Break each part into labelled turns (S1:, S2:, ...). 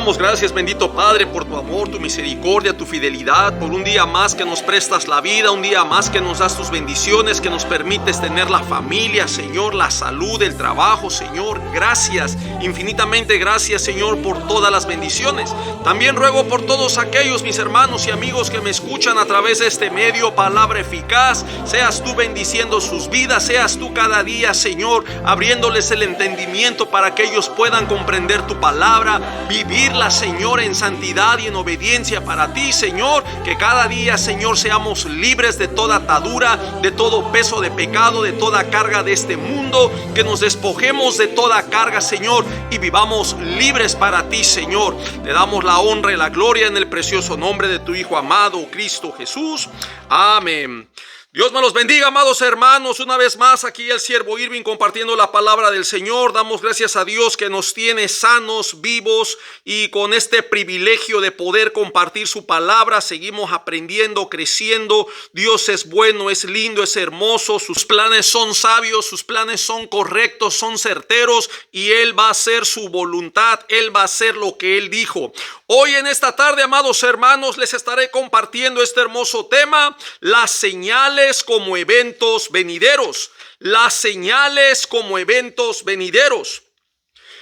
S1: damos gracias, bendito Padre, por tu amor, tu misericordia, tu fidelidad, por un día más que nos prestas la vida, un día más que nos das tus bendiciones, que nos permites tener la familia, Señor, la salud, el trabajo, Señor. Gracias, infinitamente gracias, Señor, por todas las bendiciones. También ruego por todos aquellos, mis hermanos y amigos que me escuchan a través de este medio, palabra eficaz. Seas tú bendiciendo sus vidas, seas tú cada día, Señor, abriéndoles el entendimiento para que ellos puedan comprender tu palabra, vivirla, Señor, en santidad y en obediencia para ti, Señor. Que cada día, Señor, seamos libres de toda atadura, de todo peso de pecado, de toda carga de este mundo. Que nos despojemos de toda carga, Señor, y vivamos libres para ti, Señor. Te damos la honra y la gloria en el precioso nombre de tu Hijo amado, Cristo Jesús. Amén. Dios me los bendiga, amados hermanos. Una vez más aquí el siervo Irving compartiendo la palabra del Señor. Damos gracias a Dios que nos tiene sanos, vivos y con este privilegio de poder compartir su palabra. Seguimos aprendiendo, creciendo. Dios es bueno, es lindo, es hermoso. Sus planes son sabios, sus planes son correctos, son certeros, y Él va a hacer su voluntad. Él va a hacer lo que Él dijo. Hoy en esta tarde, amados hermanos, les estaré compartiendo este hermoso tema: las señales como eventos venideros. Las señales como eventos venideros.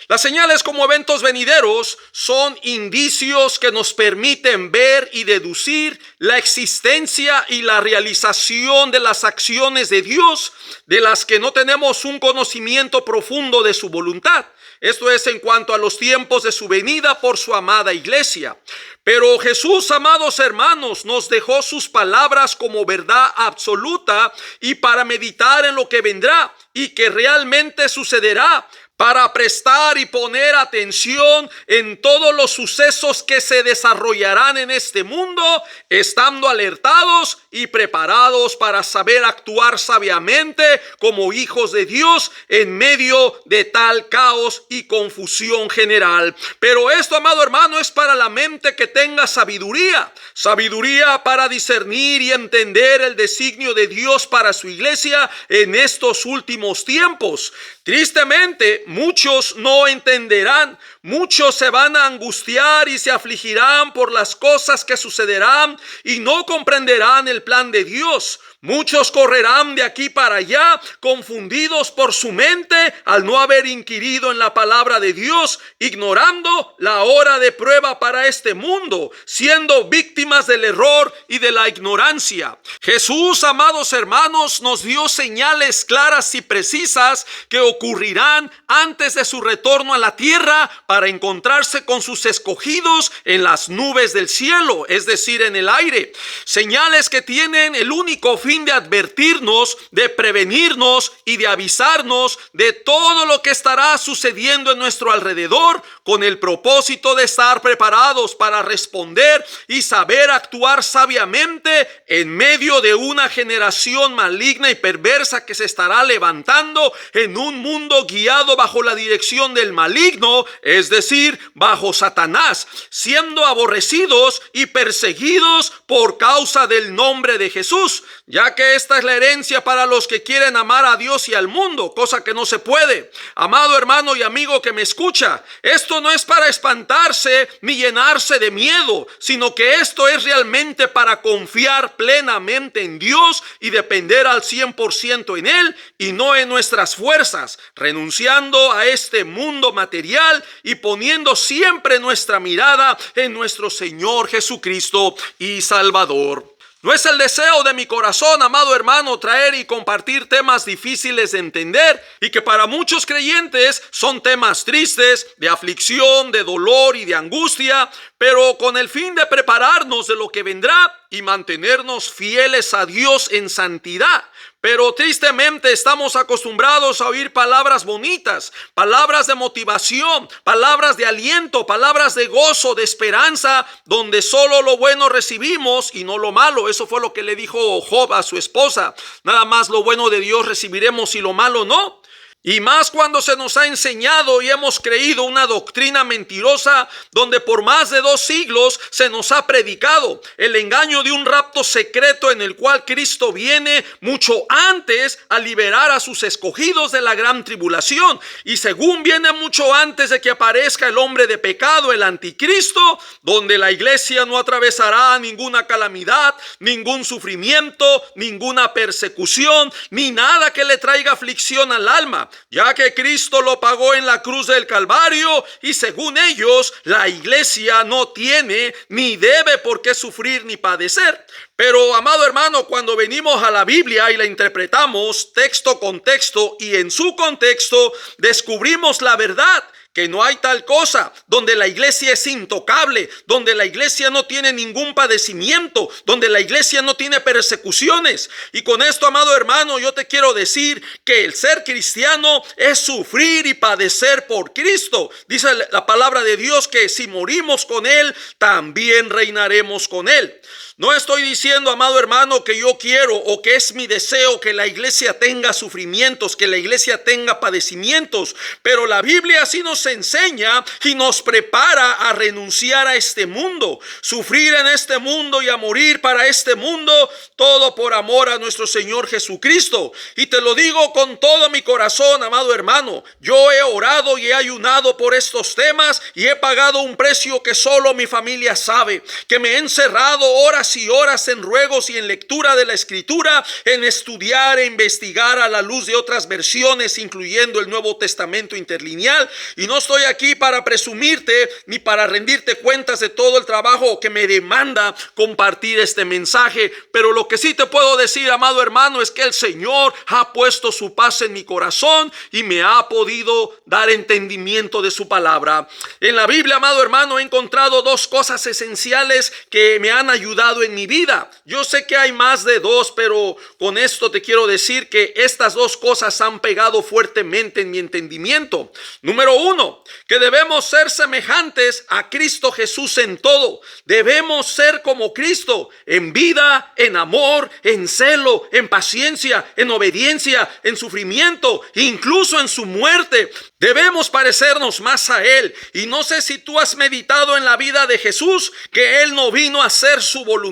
S1: Las señales como eventos venideros son indicios que nos permiten ver y deducir la existencia y la realización de las acciones de Dios, de las que no tenemos un conocimiento profundo de su voluntad. Esto es en cuanto a los tiempos de su venida por su amada iglesia. Pero Jesús, amados hermanos, nos dejó sus palabras como verdad absoluta y para meditar en lo que vendrá y que realmente sucederá, para prestar y poner atención en todos los sucesos que se desarrollarán en este mundo, estando alertados y preparados para saber actuar sabiamente como hijos de Dios en medio de tal caos y confusión general. Pero esto, amado hermano, es para la mente que tenga sabiduría. Sabiduría para discernir y entender el designio de Dios para su iglesia en estos últimos tiempos. Tristemente, muchos no entenderán, muchos se van a angustiar y se afligirán por las cosas que sucederán y no comprenderán el plan de Dios. Muchos correrán de aquí para allá, confundidos por su mente al no haber inquirido en la palabra de Dios, ignorando la hora de prueba para este mundo, siendo víctimas del error y de la ignorancia. Jesús, amados hermanos, nos dio señales claras y precisas que ocurrirán antes de su retorno a la tierra para encontrarse con sus escogidos en las nubes del cielo, es decir, en el aire. Señales que tienen el único fin de advertirnos, de prevenirnos y de avisarnos de todo lo que estará sucediendo en nuestro alrededor, con el propósito de estar preparados para responder y saber actuar sabiamente en medio de una generación maligna y perversa que se estará levantando en un mundo guiado bajo la dirección del maligno, es decir, bajo Satanás, siendo aborrecidos y perseguidos por causa del nombre de Jesús, ya que esta es la herencia para los que quieren amar a Dios y al mundo, cosa que no se puede. Amado hermano y amigo que me escucha, esto no es para espantarse ni llenarse de miedo, sino que esto es realmente para confiar plenamente en Dios y depender al 100% en Él y no en nuestras fuerzas, renunciando a este mundo material y poniendo siempre nuestra mirada en nuestro Señor Jesucristo y Salvador. No es el deseo de mi corazón, amado hermano, traer y compartir temas difíciles de entender y que para muchos creyentes son temas tristes, de aflicción, de dolor y de angustia, pero con el fin de prepararnos de lo que vendrá y mantenernos fieles a Dios en santidad. Pero tristemente estamos acostumbrados a oír palabras bonitas, palabras de motivación, palabras de aliento, palabras de gozo, de esperanza, donde solo lo bueno recibimos y no lo malo. Eso fue lo que le dijo Job a su esposa. Nada más lo bueno de Dios recibiremos y lo malo no. Y más cuando se nos ha enseñado y hemos creído una doctrina mentirosa donde por más de 2 siglos se nos ha predicado el engaño de un rapto secreto en el cual Cristo viene mucho antes a liberar a sus escogidos de la gran tribulación. Y según viene mucho antes de que aparezca el hombre de pecado, el anticristo, donde la iglesia no atravesará ninguna calamidad, ningún sufrimiento, ninguna persecución, ni nada que le traiga aflicción al alma, ya que Cristo lo pagó en la cruz del Calvario y según ellos la iglesia no tiene ni debe por qué sufrir ni padecer. Pero amado hermano, cuando venimos a la Biblia y la interpretamos texto con texto y en su contexto descubrimos la verdad, que no hay tal cosa, donde la iglesia es intocable, donde la iglesia no tiene ningún padecimiento, donde la iglesia no tiene persecuciones. Y con esto, amado hermano, yo te quiero decir que el ser cristiano es sufrir y padecer por Cristo. Dice la palabra de Dios que si morimos con Él, también reinaremos con Él. No estoy diciendo, amado hermano, que yo quiero o que es mi deseo que la iglesia tenga sufrimientos, que la iglesia tenga padecimientos, pero la Biblia sí nos enseña y nos prepara a renunciar a este mundo, sufrir en este mundo y a morir para este mundo, todo por amor a nuestro Señor Jesucristo. Y te lo digo con todo mi corazón, amado hermano, yo he orado y he ayunado por estos temas y he pagado un precio que solo mi familia sabe, que me he encerrado horas y horas en ruegos y en lectura de la Escritura, en estudiar e investigar a la luz de otras versiones, incluyendo el Nuevo Testamento interlineal. Y no estoy aquí para presumirte ni para rendirte cuentas de todo el trabajo que me demanda compartir este mensaje, pero lo que sí te puedo decir, amado hermano, es que el Señor ha puesto su paz en mi corazón y me ha podido dar entendimiento de su palabra. En la Biblia, amado hermano, he encontrado 2 cosas esenciales que me han ayudado en mi vida. Yo sé que hay más de 2, pero con esto te quiero decir que estas 2 cosas han pegado fuertemente en mi entendimiento. Número 1, que debemos ser semejantes a Cristo Jesús en todo. Debemos ser como Cristo en vida, en amor, en celo, en paciencia, en obediencia, en sufrimiento, incluso en su muerte. Debemos parecernos más a Él. Y no sé si tú has meditado en la vida de Jesús, que Él no vino a hacer su voluntad,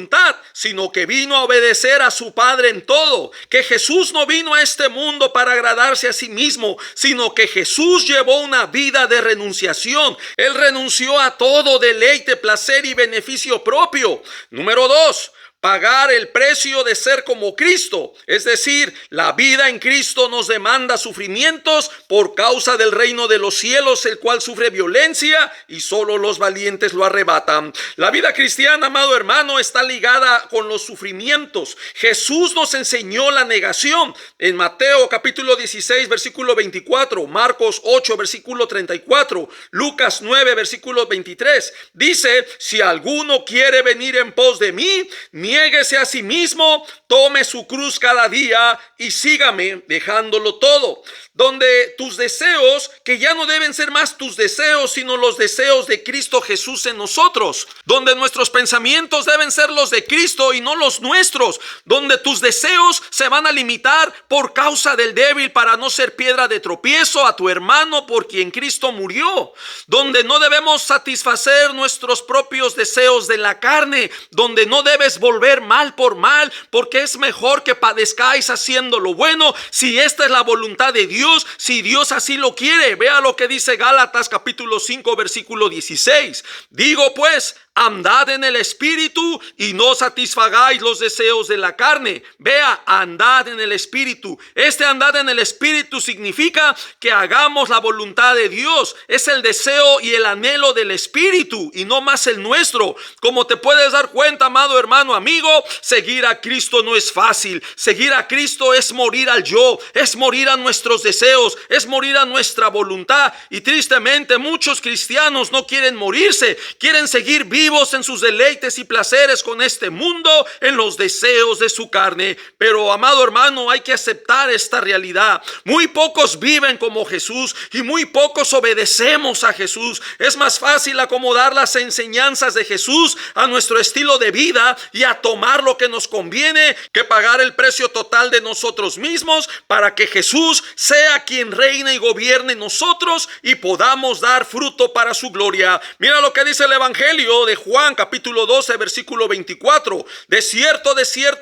S1: sino que vino a obedecer a su Padre en todo. Que Jesús no vino a este mundo para agradarse a sí mismo, sino que Jesús llevó una vida de renunciación. Él renunció a todo deleite, placer y beneficio propio. Número 2, pagar el precio de ser como Cristo, es decir, la vida en Cristo nos demanda sufrimientos por causa del reino de los cielos, el cual sufre violencia y solo los valientes lo arrebatan. La vida cristiana, amado hermano, está ligada con los sufrimientos. Jesús nos enseñó la negación en Mateo capítulo 16 versículo 24, Marcos 8 versículo 34, Lucas 9 versículo 23. Dice: si alguno quiere venir en pos de mí, niéguese a sí mismo, tome su cruz cada día y sígame, dejándolo todo. Donde tus deseos, que ya no deben ser más tus deseos, sino los deseos de Cristo Jesús en nosotros. Donde nuestros pensamientos deben ser los de Cristo y no los nuestros. Donde tus deseos se van a limitar por causa del débil para no ser piedra de tropiezo a tu hermano por quien Cristo murió. Donde no debemos satisfacer nuestros propios deseos de la carne. Donde no debes volver mal por mal, porque es mejor que padezcáis haciendo lo bueno, si esta es la voluntad de Dios, si Dios así lo quiere. Vea lo que dice Gálatas capítulo 5 versículo 16. Digo pues, andad en el Espíritu y no satisfagáis los deseos de la carne. Vea, andad en el Espíritu. Este andad en el Espíritu significa que hagamos la voluntad de Dios. Es el deseo y el anhelo del Espíritu y no más el nuestro. Como te puedes dar cuenta, amado hermano, amigo, seguir a Cristo no es fácil. Seguir a Cristo es morir al yo, es morir a nuestros deseos, es morir a nuestra voluntad. Y tristemente muchos cristianos no quieren morirse, quieren seguir vivos cautivos en sus deleites y placeres con este mundo, en los deseos de su carne. Pero, amado hermano, hay que aceptar esta realidad. Muy pocos viven como Jesús y muy pocos obedecemos a Jesús. Es más fácil acomodar las enseñanzas de Jesús a nuestro estilo de vida y a tomar lo que nos conviene que pagar el precio total de nosotros mismos para que Jesús sea quien reine y gobierne en nosotros y podamos dar fruto para su gloria. Mira lo que dice el Evangelio de Juan, capítulo 12, versículo 24. De cierto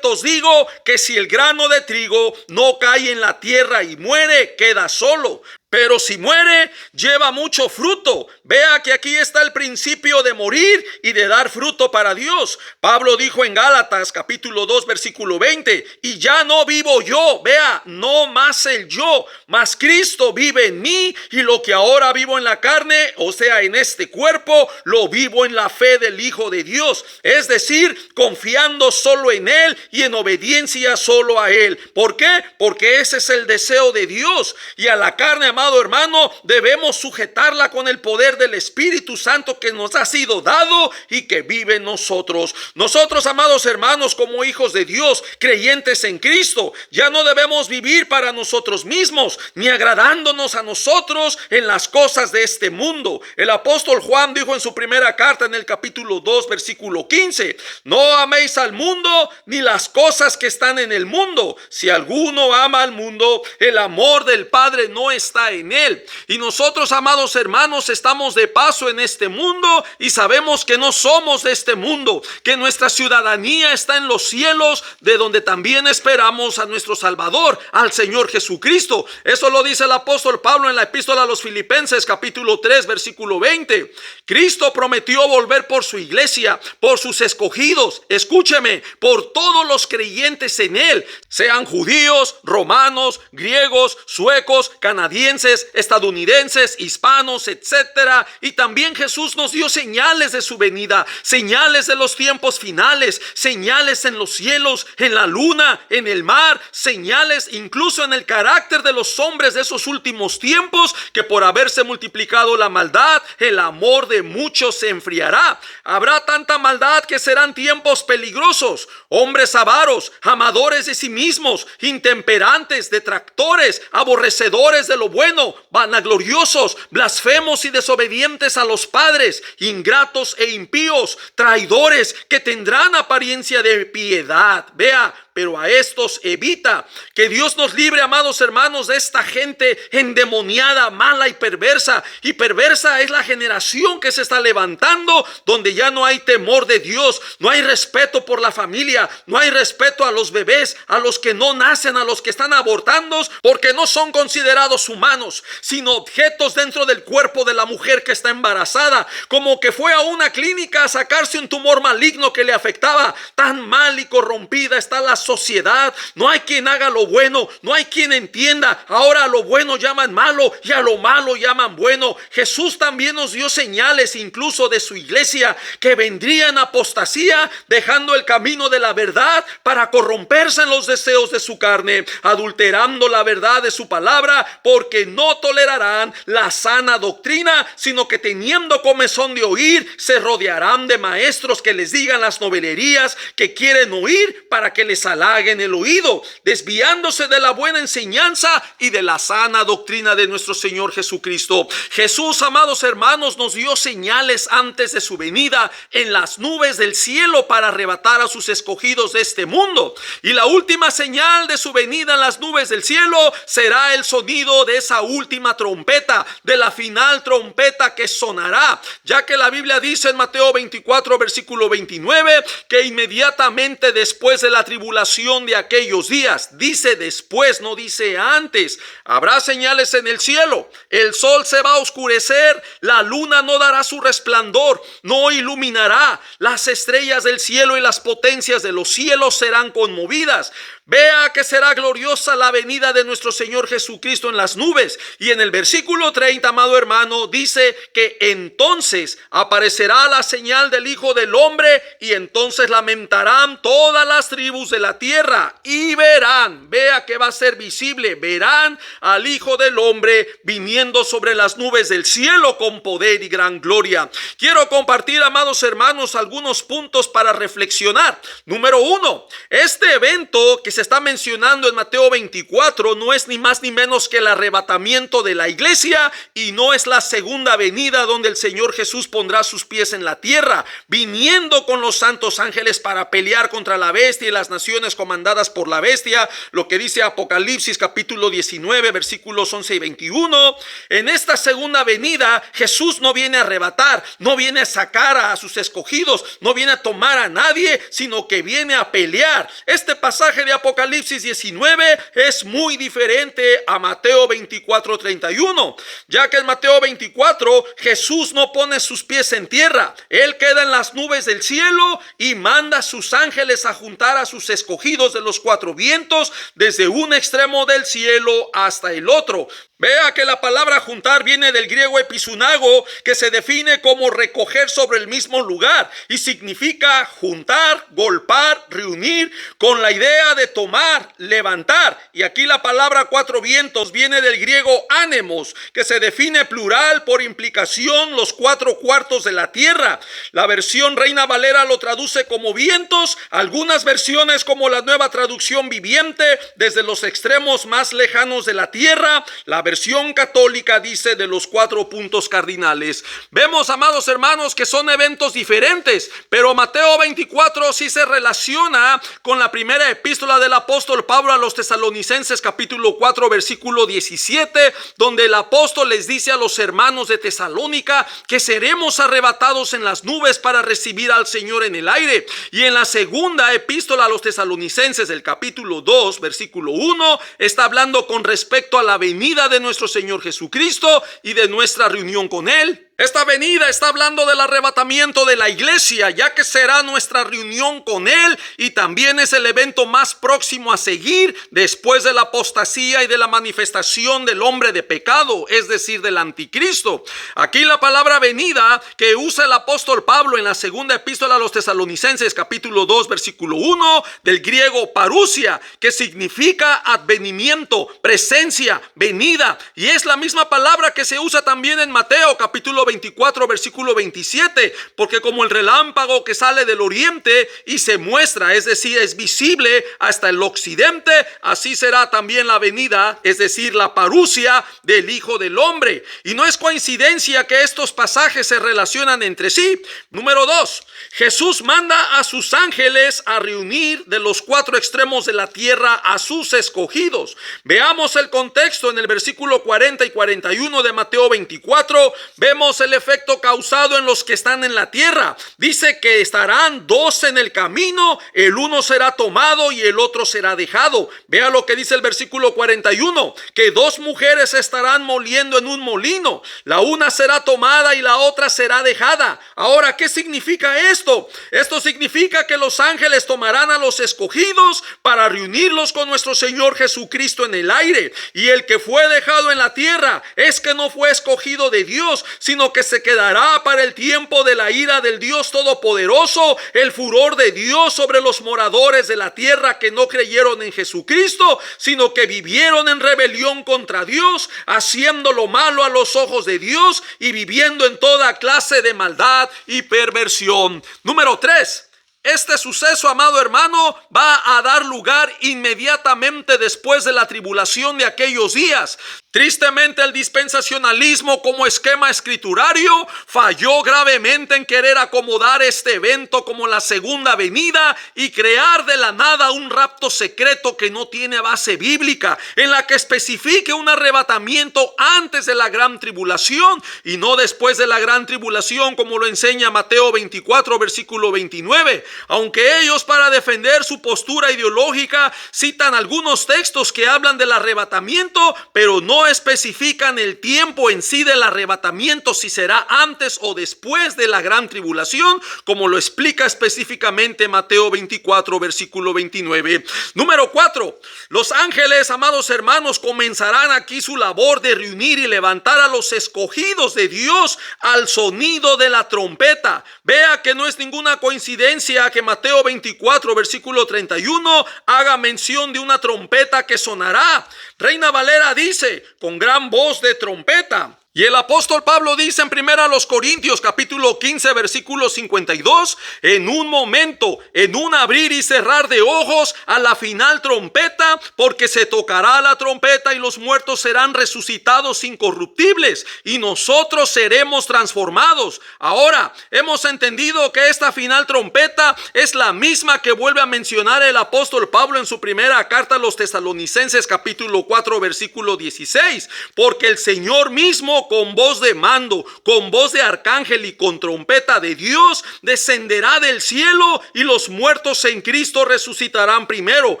S1: os digo que si el grano de trigo no cae en la tierra y muere, queda solo. Pero si muere, lleva mucho fruto. Vea que aquí está el principio de morir y de dar fruto para Dios. Pablo dijo en Gálatas capítulo 2 versículo 20: y ya no vivo yo, vea, no más el yo, mas Cristo vive en mí, y lo que ahora vivo en la carne, o sea, en este cuerpo, lo vivo en la fe del Hijo de Dios. Es decir, confiando solo en Él y en obediencia solo a Él. ¿Por qué? Porque ese es el deseo de Dios. Y a la carne, amado hermano, debemos sujetarla con el poder del Espíritu Santo que nos ha sido dado y que vive en nosotros. Nosotros, amados hermanos, como hijos de Dios, creyentes en Cristo, ya no debemos vivir para nosotros mismos, ni agradándonos a nosotros en las cosas de este mundo. El apóstol Juan dijo en su primera carta, en el capítulo 2, versículo 15: no améis al mundo ni las cosas que están en el mundo. Si alguno ama al mundo, el amor del Padre no está en él. Y nosotros, amados hermanos, estamos de paso en este mundo y sabemos que no somos de este mundo, que nuestra ciudadanía está en los cielos, de donde también esperamos a nuestro Salvador, al Señor Jesucristo. Eso lo dice el apóstol Pablo en la epístola a los Filipenses capítulo 3 versículo 20. Cristo prometió volver por su iglesia, por sus escogidos, escúcheme, por todos los creyentes en él, sean judíos, romanos, griegos, suecos, canadienses, estadounidenses, hispanos, etcétera. Y también Jesús nos dio señales de su venida, señales de los tiempos finales, señales en los cielos, en la luna, en el mar, señales incluso en el carácter de los hombres de esos últimos tiempos, que por haberse multiplicado la maldad, el amor de muchos se enfriará. Habrá tanta maldad que serán tiempos peligrosos, hombres avaros, amadores de sí mismos, intemperantes, detractores, aborrecedores de lo bueno, vanagloriosos, blasfemos y desobedientes a los padres, ingratos e impíos, traidores, que tendrán apariencia de piedad. Vea, pero a estos evita. Que Dios nos libre, amados hermanos, de esta gente endemoniada, mala y perversa. Y perversa es la generación que se está levantando, donde ya no hay temor de Dios, no hay respeto por la familia, no hay respeto a los bebés, a los que no nacen, a los que están abortando, porque no son considerados humanos, sino objetos dentro del cuerpo de la mujer que está embarazada, como que fue a una clínica a sacarse un tumor maligno que le afectaba. Tan mal y corrompida está la sociedad. No hay quien haga lo bueno, no hay quien entienda. Ahora a lo bueno llaman malo y a lo malo llaman bueno. Jesús también nos dio señales, incluso de su iglesia, que vendría en apostasía, dejando el camino de la verdad para corromperse en los deseos de su carne, adulterando la verdad de su palabra, porque no tolerarán la sana doctrina, sino que teniendo comezón de oír, se rodearán de maestros que les digan las novelerías que quieren oír para que les halaguen el oído, desviándose de la buena enseñanza y de la sana doctrina de nuestro Señor Jesucristo. Jesús, amados hermanos, nos dio señales antes de su venida en las nubes del cielo para arrebatar a sus escogidos de este mundo. Y la última señal de su venida en las nubes del cielo será el sonido de esa última trompeta, de la final trompeta que sonará, ya que la Biblia dice en Mateo 24 versículo 29 que inmediatamente después de la tribulación de aquellos días, dice después, no dice antes, habrá señales en el cielo, el sol se va a oscurecer, la luna no dará su resplandor, no iluminará, las estrellas del cielo y las potencias de los cielos serán conmovidas. Vea que será gloriosa la venida de nuestro Señor Jesucristo en las nubes. Y en el versículo 30, amado hermano, dice que entonces aparecerá la señal del Hijo del Hombre, y entonces lamentarán todas las tribus de la tierra y verán, vea que va a ser visible, verán al Hijo del Hombre viniendo sobre las nubes del cielo con poder y gran gloria. Quiero compartir, amados hermanos, algunos puntos para reflexionar. Número 1, este evento que se está mencionando en Mateo 24 no es ni más ni menos que el arrebatamiento de la iglesia y no es la segunda venida donde el Señor Jesús pondrá sus pies en la tierra, viniendo con los santos ángeles para pelear contra la bestia y las naciones comandadas por la bestia, lo que dice Apocalipsis capítulo 19 versículos 11 y 21. En esta segunda venida Jesús no viene a arrebatar, no viene a sacar a sus escogidos, no viene a tomar a nadie, sino que viene a pelear. Este pasaje de Apocalipsis 19 es muy diferente a Mateo 24:31, ya que en Mateo 24 Jesús no pone sus pies en tierra, Él queda en las nubes del cielo y manda a sus ángeles a juntar a sus escogidos de los cuatro vientos desde un extremo del cielo hasta el otro. Vea que la palabra juntar viene del griego episunago, que se define como recoger sobre el mismo lugar y significa juntar, golpar, reunir, con la idea de tomar, levantar. Y aquí la palabra cuatro vientos viene del griego anemos, que se define plural por implicación los cuatro cuartos de la tierra. La versión Reina Valera lo traduce como vientos, algunas versiones como la Nueva Traducción Viviente desde los extremos más lejanos de la tierra. La versión católica dice de los cuatro puntos cardinales. Vemos, amados hermanos, que son eventos diferentes, pero Mateo 24 sí se relaciona con la primera epístola del apóstol Pablo a los tesalonicenses capítulo 4 versículo 17, donde el apóstol les dice a los hermanos de Tesalónica que seremos arrebatados en las nubes para recibir al Señor en el aire. Y en la segunda epístola a los tesalonicenses del capítulo 2 versículo 1 está hablando con respecto a la venida de nuestro Señor Jesucristo y de nuestra reunión con Él. Esta venida está hablando del arrebatamiento de la iglesia, ya que será nuestra reunión con Él y también es el evento más próximo a seguir después de la apostasía y de la manifestación del hombre de pecado, es decir, del anticristo. Aquí la palabra venida que usa el apóstol Pablo en la segunda epístola a los tesalonicenses capítulo 2 versículo 1 del griego parousia, que significa advenimiento, presencia, venida, y es la misma palabra que se usa también en Mateo capítulo 24 versículo 27, porque como el relámpago que sale del oriente y se muestra, es decir, es visible hasta el occidente, así será también la venida, es decir, la parousia del Hijo del Hombre. Y no es coincidencia que estos pasajes se relacionan entre sí. Número 2, Jesús manda a sus ángeles a reunir de los cuatro extremos de la tierra a sus escogidos. Veamos el contexto en el versículo 40 y 41 de Mateo 24. Vemos el efecto causado en los que están en la tierra. Dice que estarán dos en el camino, el uno será tomado y el otro será dejado. Vea lo que dice el versículo 41, que dos mujeres estarán moliendo en un molino, la una será tomada y la otra será dejada. Ahora, ¿qué significa esto? Esto significa que los ángeles tomarán a los escogidos para reunirlos con nuestro Señor Jesucristo en el aire, y el que fue dejado en la tierra es que no fue escogido de Dios, sino que se quedará para el tiempo de la ira del Dios Todopoderoso, el furor de Dios sobre los moradores de la tierra que no creyeron en Jesucristo, sino que vivieron en rebelión contra Dios, haciendo lo malo a los ojos de Dios y viviendo en toda clase de maldad y perversión. Número 3. Este suceso, amado hermano, va a dar lugar inmediatamente después de la tribulación de aquellos días. Tristemente, el dispensacionalismo como esquema escriturario falló gravemente en querer acomodar este evento como la segunda venida y crear de la nada un rapto secreto que no tiene base bíblica, en la que especifique un arrebatamiento antes de la gran tribulación y no después de la gran tribulación, como lo enseña Mateo 24 versículo 29. Aunque ellos, para defender su postura ideológica, citan algunos textos que hablan del arrebatamiento, pero no no especifican el tiempo en sí del arrebatamiento, si será antes o después de la gran tribulación, como lo explica específicamente Mateo 24, versículo 29. Número 4. Los ángeles, amados hermanos, comenzarán aquí su labor de reunir y levantar a los escogidos de Dios al sonido de la trompeta. Vea que no es ninguna coincidencia que Mateo 24, versículo 31 haga mención de una trompeta que sonará. Reina Valera dice, con gran voz de trompeta. Y el apóstol Pablo dice en 1 Corintios capítulo 15 versículo 52, en un momento, en un abrir y cerrar de ojos, a la final trompeta, porque se tocará la trompeta y los muertos serán resucitados incorruptibles y nosotros seremos transformados. Ahora, hemos entendido que esta final trompeta es la misma que vuelve a mencionar el apóstol Pablo en su primera carta a los Tesalonicenses capítulo 4 versículo 16, porque el Señor mismo con voz de mando, con voz de arcángel y con trompeta de Dios, descenderá del cielo y los muertos en Cristo resucitarán primero.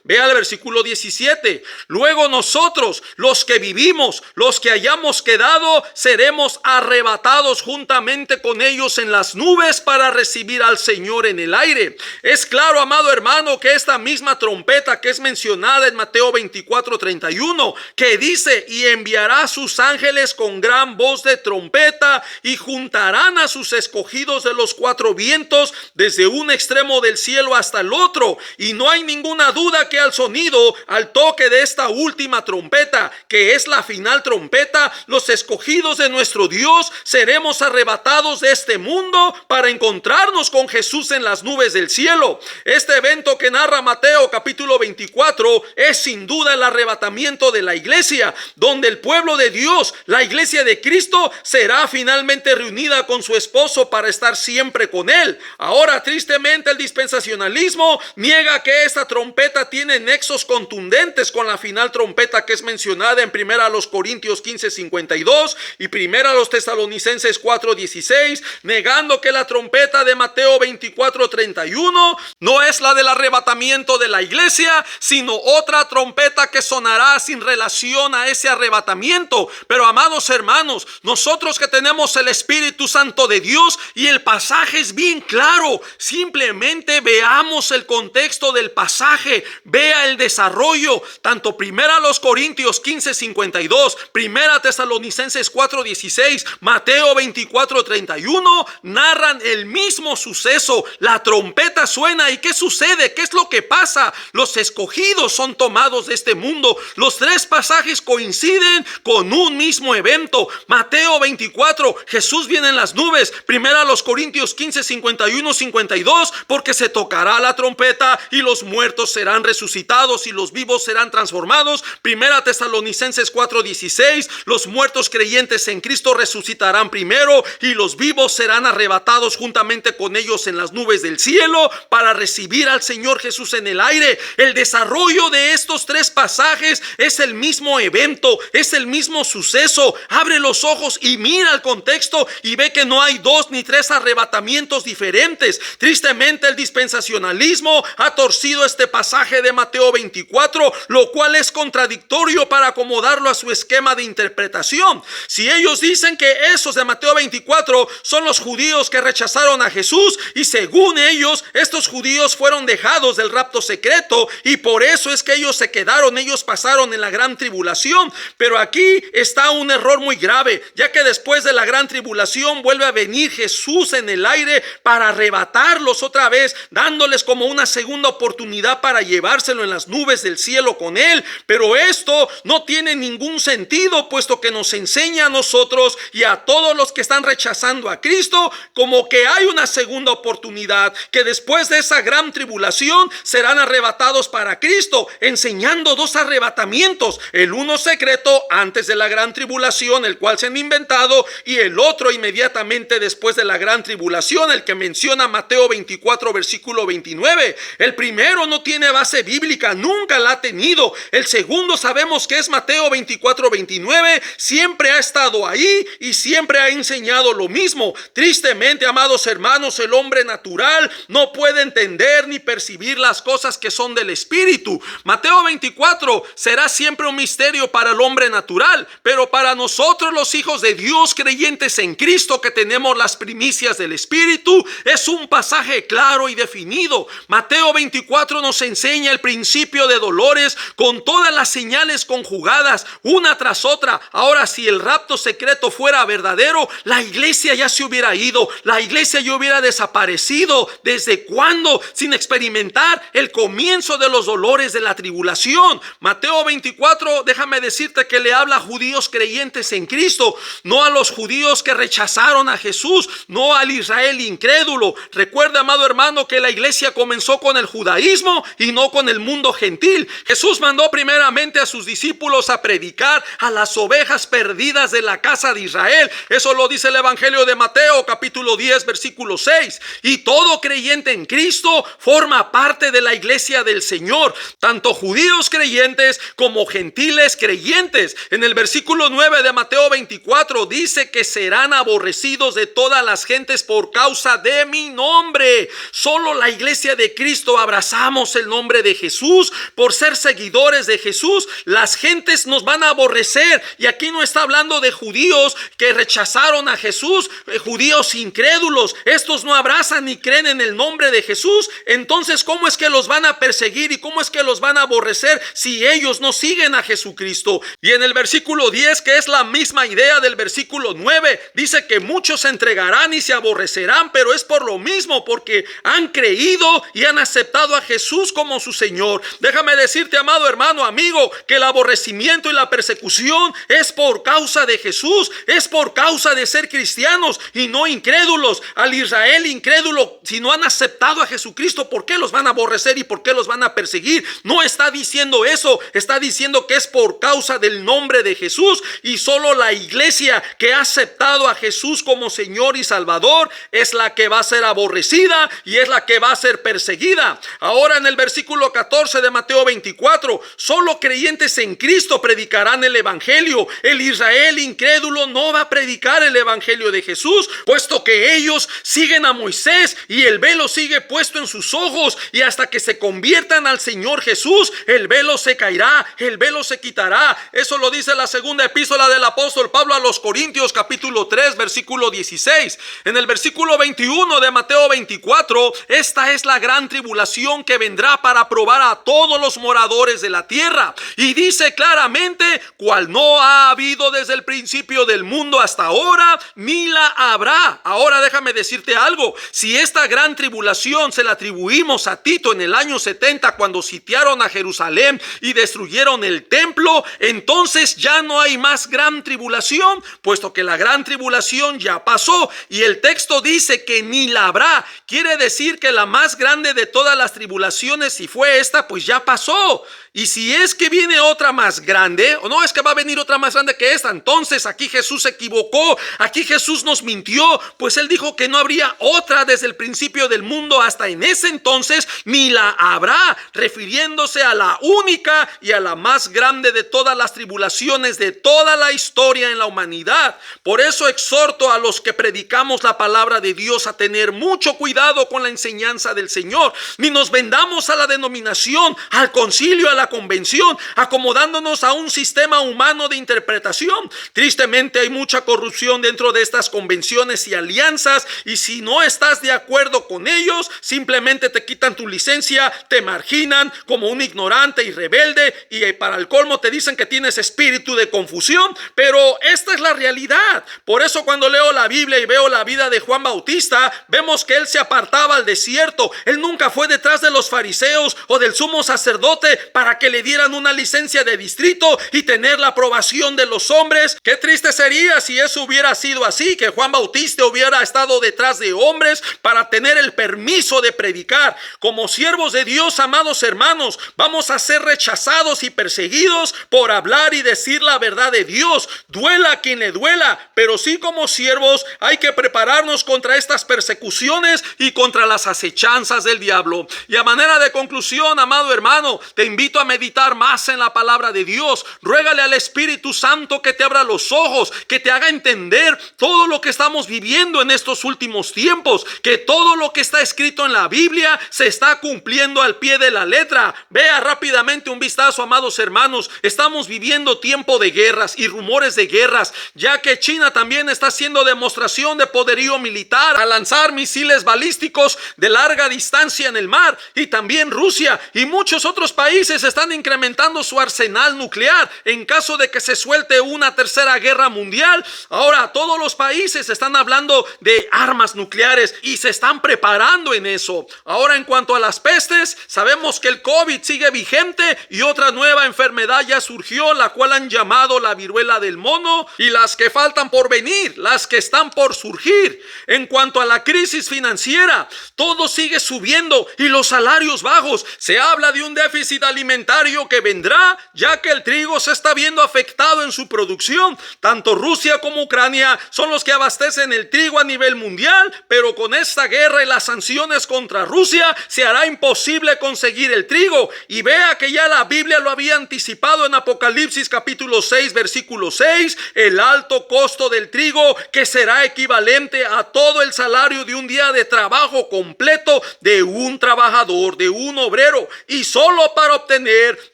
S1: Vea el versículo 17. Luego nosotros, los que vivimos, los que hayamos quedado, seremos arrebatados juntamente con ellos en las nubes para recibir al Señor en el aire. Es claro, amado hermano, que esta misma trompeta que es mencionada en Mateo 24:31, que dice, y enviará a sus ángeles con gran voz de trompeta y juntarán a sus escogidos de los cuatro vientos desde un extremo del cielo hasta el otro. Y no hay ninguna duda que al sonido, al toque de esta última trompeta, que es la final trompeta, los escogidos de nuestro Dios seremos arrebatados de este mundo para encontrarnos con Jesús en las nubes del cielo. Este evento que narra Mateo capítulo 24 es sin duda el arrebatamiento de la iglesia, donde el pueblo de Dios, la iglesia de Cristo, será finalmente reunida con su esposo para estar siempre con él. Ahora, tristemente, el dispensacionalismo niega que esta trompeta tiene nexos contundentes con la final trompeta que es mencionada en 1 Corintios 15:52 y 1 Tesalonicenses 4:16, negando que la trompeta de Mateo 24:31 no es la del arrebatamiento de la iglesia, sino otra trompeta que sonará sin relación a ese arrebatamiento. Pero, amados hermanos, nosotros que tenemos el Espíritu Santo de Dios y el pasaje es bien claro, simplemente veamos el contexto del pasaje, vea el desarrollo. Tanto 1 Corintios 15:52, 1 Tesalonicenses 4:16, Mateo 24:31 narran el mismo suceso. La trompeta suena y ¿qué sucede? ¿Qué es lo que pasa? Los escogidos son tomados de este mundo. Los tres pasajes coinciden con un mismo evento. Mateo 24, Jesús viene en las nubes. 1 Corintios 15:51-52, porque se tocará la trompeta y los muertos serán resucitados y los vivos serán transformados. 1 Tesalonicenses 4:16, los muertos creyentes en Cristo resucitarán primero y los vivos serán arrebatados juntamente con ellos en las nubes del cielo para recibir al Señor Jesús en el aire. El desarrollo de estos tres pasajes es el mismo evento, es el mismo suceso. Abre los ojos y mira el contexto y ve que no hay dos ni tres arrebatamientos diferentes. Tristemente, el dispensacionalismo ha torcido este pasaje de Mateo 24, lo cual es contradictorio para acomodarlo a su esquema de interpretación. Si ellos dicen que esos de Mateo 24 son los judíos que rechazaron a Jesús y según ellos, estos judíos fueron dejados del rapto secreto y por eso es que ellos se quedaron, ellos pasaron en la gran tribulación. Pero aquí está un error muy grave, ya que después de la gran tribulación vuelve a venir Jesús en el aire para arrebatarlos otra vez, dándoles como una segunda oportunidad para llevárselo en las nubes del cielo con él. Pero esto no tiene ningún sentido, puesto que nos enseña a nosotros y a todos los que están rechazando a Cristo como que hay una segunda oportunidad, que después de esa gran tribulación serán arrebatados para Cristo, enseñando dos arrebatamientos, el uno secreto antes de la gran tribulación, el cual se han inventado, y el otro inmediatamente después de la gran tribulación, el que menciona Mateo 24 versículo 29. El primero no tiene base bíblica, nunca la ha tenido. El segundo sabemos que es Mateo 24 29, siempre ha estado ahí y siempre ha enseñado lo mismo. Tristemente, amados hermanos, el hombre natural no puede entender ni percibir las cosas que son del Espíritu. Mateo 24 será siempre un misterio para el hombre natural, pero para nosotros los hijos de Dios creyentes en Cristo, que tenemos las primicias del Espíritu, es un pasaje claro y definido. Mateo 24 nos enseña el principio de dolores con todas las señales conjugadas una tras otra. Ahora, si el rapto secreto fuera verdadero, la iglesia ya se hubiera ido, la iglesia ya hubiera desaparecido. ¿Desde cuándo? Sin experimentar el comienzo de los dolores de la tribulación. Mateo 24, déjame decirte que le habla a judíos creyentes en Cristo, no a los judíos que rechazaron a Jesús, no al Israel incrédulo. Recuerda, amado hermano, que la iglesia comenzó con el judaísmo y no con el mundo gentil. Jesús mandó primeramente a sus discípulos a predicar a las ovejas perdidas de la casa de Israel. Eso lo dice el Evangelio de Mateo capítulo 10 versículo 6. Y todo creyente en Cristo forma parte de la iglesia del Señor, tanto judíos creyentes como gentiles creyentes. En el versículo 9 de Mateo 24 dice que serán aborrecidos de todas las gentes por causa de mi nombre. Solo la iglesia de Cristo abrazamos el nombre de Jesús. Por ser seguidores de Jesús, las gentes nos van a aborrecer. Y aquí no está hablando de judíos que rechazaron a Jesús, judíos incrédulos. Estos no abrazan ni creen en el nombre de Jesús. Entonces, ¿cómo es que los van a perseguir y cómo es que los van a aborrecer si ellos no siguen a Jesucristo? Y en el versículo 10, que es la misma idea del versículo 9, dice que muchos se entregarán y se aborrecerán, pero es por lo mismo, porque han creído y han aceptado a Jesús como su Señor. Déjame decirte, amado hermano, amigo, que el aborrecimiento y la persecución es por causa de Jesús, es por causa de ser cristianos y no incrédulos. Al Israel incrédulo, si no han aceptado a Jesucristo, ¿por qué los van a aborrecer y por qué los van a perseguir? No está diciendo eso, está diciendo que es por causa del nombre de Jesús, y solo la iglesia que ha aceptado a Jesús como Señor y Salvador es la que va a ser aborrecida y es la que va a ser perseguida. Ahora, en el versículo 14 de Mateo 24, solo creyentes en Cristo predicarán el evangelio. El Israel incrédulo no va a predicar el evangelio de Jesús, puesto que ellos siguen a Moisés y el velo sigue puesto en sus ojos, y hasta que se conviertan al Señor Jesús, el velo se caerá, el velo se quitará. Eso lo dice la segunda epístola del apóstol Pablo a los Corintios capítulo 3 versículo 16. En el versículo 21 de Mateo 24, esta es la gran tribulación que vendrá para probar a todos los moradores de la tierra, y dice claramente: cual no ha habido desde el principio del mundo hasta ahora, ni la habrá. Ahora déjame decirte algo: si esta gran tribulación se la atribuimos a Tito en el año 70, cuando sitiaron a Jerusalén y destruyeron el templo, entonces ya no hay más gran tribulación, puesto que la gran tribulación ya pasó, y el texto dice que ni la habrá. Quiere decir que la más grande de todas las tribulaciones, si fue esta, pues ya pasó. Y si es que viene otra más grande, o no es que va a venir otra más grande que esta, entonces aquí Jesús se equivocó, aquí Jesús nos mintió, pues él dijo que no habría otra desde el principio del mundo hasta en ese entonces, ni la habrá, refiriéndose a la única y a la más grande de todas las tribulaciones de toda la historia en la humanidad. Por eso exhorto a los que predicamos la palabra de Dios a tener mucho cuidado con la enseñanza del Señor, ni nos vendamos a la denominación, al concilio, a la convención, acomodándonos a un sistema humano de interpretación. Tristemente hay mucha corrupción dentro de estas convenciones y alianzas, y si no estás de acuerdo con ellos, simplemente te quitan tu licencia, te marginan como un ignorante y rebelde, y para el colmo te dicen que tienes espíritu de confusión. Pero esta es la realidad. Por eso cuando leo la Biblia y veo la vida de Juan Bautista, vemos que él se apartaba al desierto. Él nunca fue detrás de los fariseos o del sumo sacerdote para que le dieran una licencia de distrito y tener la aprobación de los hombres. Qué triste sería si eso hubiera sido así, que Juan Bautista hubiera estado detrás de hombres para tener el permiso de predicar. Como siervos de Dios, amados hermanos, vamos a ser rechazados y perseguidos por hablar y decir la verdad de Dios. duela a quien le duela, pero sí como siervos hay que prepararnos contra estas persecuciones y contra las acechanzas del diablo. Y a manera de conclusión, amado hermano, te invito a meditar más en la palabra de Dios. Ruégale al Espíritu Santo que te abra los ojos, que te haga entender todo lo que estamos viviendo en estos últimos tiempos, que todo lo que está escrito en la Biblia se está cumpliendo al pie de la letra. Vea rápidamente un vistazo, amados hermanos. Estamos viviendo tiempo de guerras y rumores de guerras, ya que China también está haciendo demostración de poderío militar al lanzar misiles balísticos de larga distancia en el mar, y también Rusia y muchos otros países están incrementando su arsenal nuclear en caso de que se suelte una tercera guerra mundial. Ahora todos los países están hablando de armas nucleares y se están preparando en eso. Ahora, en cuanto a las pestes, sabemos que el COVID sigue vigente y otra nueva enfermedad ya surgió, la cual han llamado la viruela del mono, y las que faltan por venir, las que están por surgir. En cuanto a la crisis financiera, todo sigue subiendo y los salarios bajos. Se habla de un déficit alimentario que vendrá, ya que el trigo se está viendo afectado en su producción. Tanto Rusia como Ucrania son los que abastecen el trigo a nivel mundial, pero con esta guerra y las sanciones contra Rusia se hará imposible conseguir el trigo. Y vea que ya la Biblia lo había anticipado en Apocalipsis capítulo 6 versículo 6, el alto costo del trigo, que será equivalente a todo el salario de un día de trabajo completo de un trabajador, de un obrero, y solo para obtener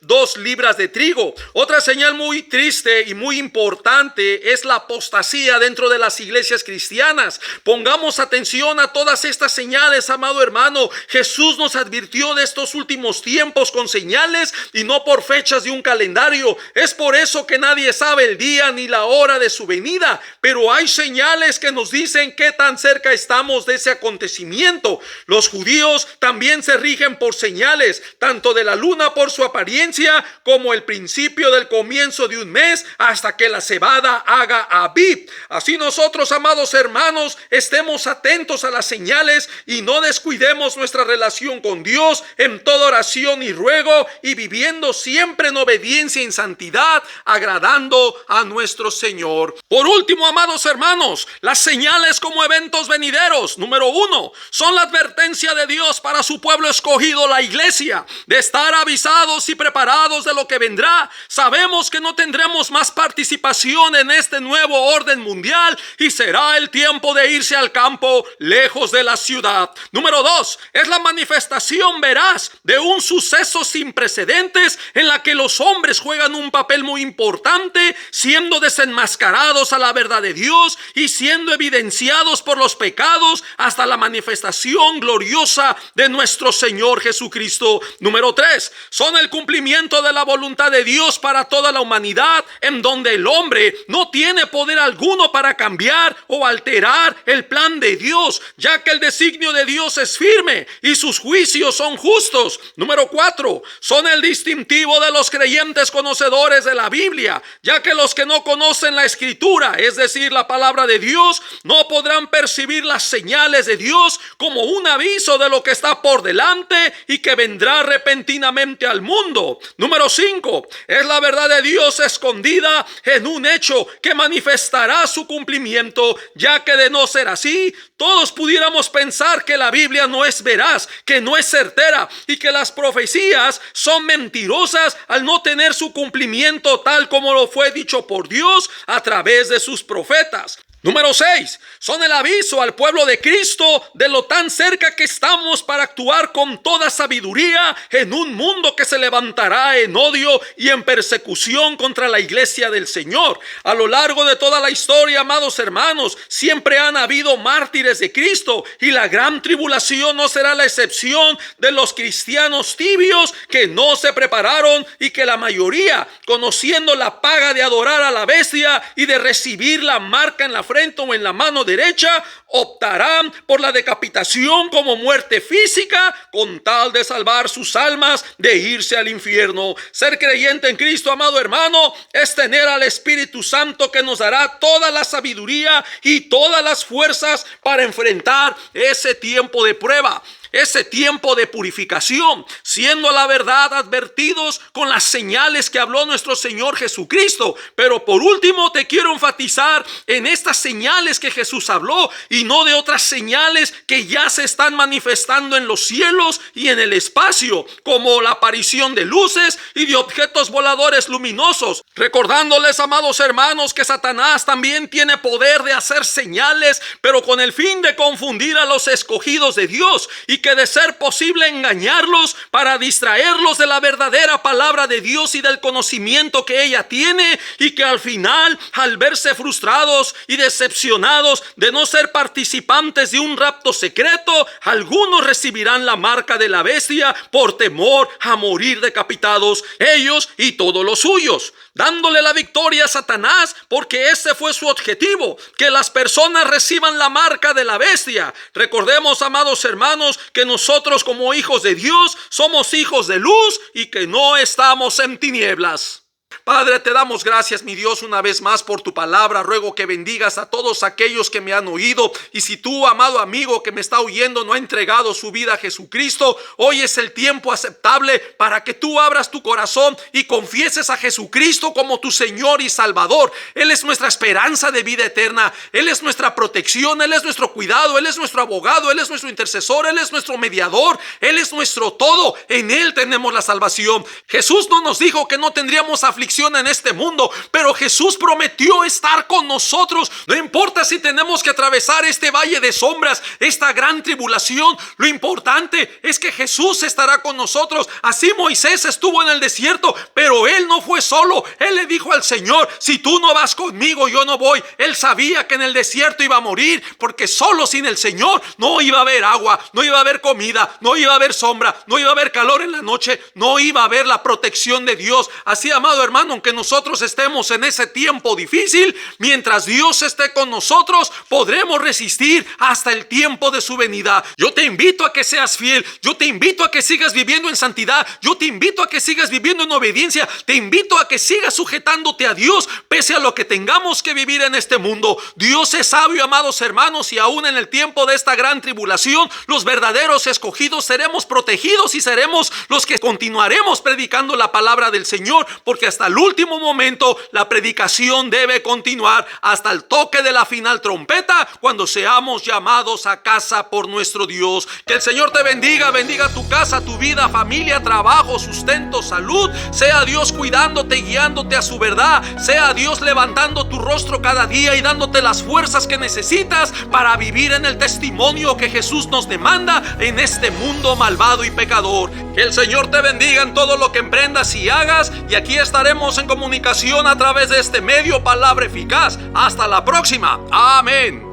S1: 2 libras de trigo. Otra señal muy triste y muy importante es la apostasía dentro de las iglesias cristianas. Pongamos atención a todas estas señales, amado hermano. Jesús nos advirtió de estos últimos tiempos con señales y no por fechas de un calendario. Es por eso que nadie sabe el día ni la hora de su venida, pero hay señales que nos dicen qué tan cerca estamos de ese acontecimiento. Los judíos también se rigen por señales, tanto de la luna por su apariencia, como el principio del comienzo de un mes, hasta que la cebada haga Abib. Así nosotros, amados hermanos, estemos atentos a las señales y no descuidemos nuestra relación con Dios en toda oración y ruego, y viviendo siempre en obediencia y en santidad, agradando a nuestro Señor. Por último, amados hermanos, las señales como eventos venideros. Número 1, son la advertencia de Dios para su pueblo escogido, la iglesia, de estar avisados y preparados de lo que vendrá. Sabemos que no tendremos más participación en este nuevo orden mundial y será el tiempo de irse al campo lejos de la ciudad. Número 2, es la manifestación veraz de un suceso sin precedentes en la que los hombres juegan un papel muy importante, siendo desenmascarados a la verdad de Dios y siendo evidenciados por los pecados hasta la manifestación gloriosa de nuestro Señor Jesucristo. Número 3, son el cumplimiento de la voluntad de Dios para toda la humanidad, en donde el hombre no tiene poder alguno para cambiar o alterar el plan de Dios, ya que el designio de Dios es firme y sus juicios son justos. Número 4, son el distintivo de los creyentes conocedores de la Biblia, ya que los que no conocen la Escritura, es decir, la palabra de Dios, no podrán percibir las señales de Dios como un aviso de lo que está por delante y que vendrá repentinamente al mundo. Número 5, es la verdad de Dios escondida en un hecho que manifestará su cumplimiento, ya que de no ser así, todos pudiéramos pensar que la Biblia no es veraz, que no es certera y que las profecías son mentirosas al no tener su cumplimiento tal como lo fue dicho por Dios a través de sus profetas. Número 6, son el aviso al pueblo de Cristo de lo tan cerca que estamos para actuar con toda sabiduría en un mundo que se levantará en odio y en persecución contra la iglesia del Señor. A lo largo de toda la historia, amados hermanos, siempre han habido mártires de Cristo, y la gran tribulación no será la excepción de los cristianos tibios que no se prepararon y que la mayoría, conociendo la paga de adorar a la bestia y de recibir la marca en la frente o en la mano derecha, optarán por la decapitación como muerte física con tal de salvar sus almas de irse al infierno. Ser creyente en Cristo, amado hermano, es tener al Espíritu Santo que nos dará toda la sabiduría y todas las fuerzas para enfrentar ese tiempo de prueba. ese tiempo de purificación, siendo a la verdad advertidos con las señales que habló nuestro Señor Jesucristo. Pero por último te quiero enfatizar en estas señales que Jesús habló y no de otras señales que ya se están manifestando en los cielos y en el espacio, como la aparición de luces y de objetos voladores luminosos. Recordándoles, amados hermanos, que Satanás también tiene poder de hacer señales, pero con el fin de confundir a los escogidos de Dios, y que de ser posible engañarlos para distraerlos de la verdadera palabra de Dios y del conocimiento que ella tiene, y que al final, al verse frustrados y decepcionados de no ser participantes de un rapto secreto, algunos recibirán la marca de la bestia por temor a morir decapitados, ellos y todos los suyos, dándole la victoria a Satanás, porque ese fue su objetivo, que las personas reciban la marca de la bestia. Recordemos, amados hermanos, que nosotros como hijos de Dios somos hijos de luz y que no estamos en tinieblas. Padre, te damos gracias, mi Dios, una vez más por tu palabra. Ruego que bendigas a todos aquellos que me han oído. Y si tú, amado amigo que me está oyendo, no ha entregado su vida a Jesucristo, hoy es el tiempo aceptable para que tú abras tu corazón y confieses a Jesucristo como tu Señor y Salvador. Él es nuestra esperanza de vida eterna. Él es nuestra protección. Él es nuestro cuidado. Él es nuestro abogado. Él es nuestro intercesor. Él es nuestro mediador. Él es nuestro todo. En Él tenemos la salvación. Jesús no nos dijo que no tendríamos aflicción en este mundo, pero Jesús prometió estar con nosotros. No importa si tenemos que atravesar este valle de sombras, esta gran tribulación, lo importante es que Jesús estará con nosotros. Así Moisés estuvo en el desierto, pero él no fue solo. Él le dijo al Señor: si tú no vas conmigo, yo no voy. Él sabía que en el desierto iba a morir, porque solo sin el Señor no iba a haber agua, no iba a haber comida, no iba a haber sombra, no iba a haber calor en la noche, no iba a haber la protección de Dios. Así, amado hermano, aunque nosotros estemos en ese tiempo difícil, mientras Dios esté con nosotros, podremos resistir hasta el tiempo de su venida. Yo te invito a que seas fiel. Yo te invito a que sigas viviendo en santidad. Yo te invito a que sigas viviendo en obediencia. Te invito a que sigas sujetándote a Dios, pese a lo que tengamos que vivir en este mundo. Dios es sabio, amados hermanos, y aún en el tiempo de esta gran tribulación, los verdaderos escogidos seremos protegidos y seremos los que continuaremos predicando la palabra del Señor, porque hasta el último momento la predicación debe continuar hasta el toque de la final trompeta, cuando seamos llamados a casa por nuestro Dios. Que el Señor te bendiga, bendiga tu casa, tu vida, familia, trabajo, sustento, salud. Sea Dios cuidándote y guiándote a su verdad. Sea Dios levantando tu rostro cada día y dándote las fuerzas que necesitas para vivir en el testimonio que Jesús nos demanda en este mundo malvado y pecador. Que el Señor te bendiga en todo lo que emprendas y hagas, y aquí estaremos en comunicación a través de este medio, Palabra Eficaz. Hasta la próxima. Amén.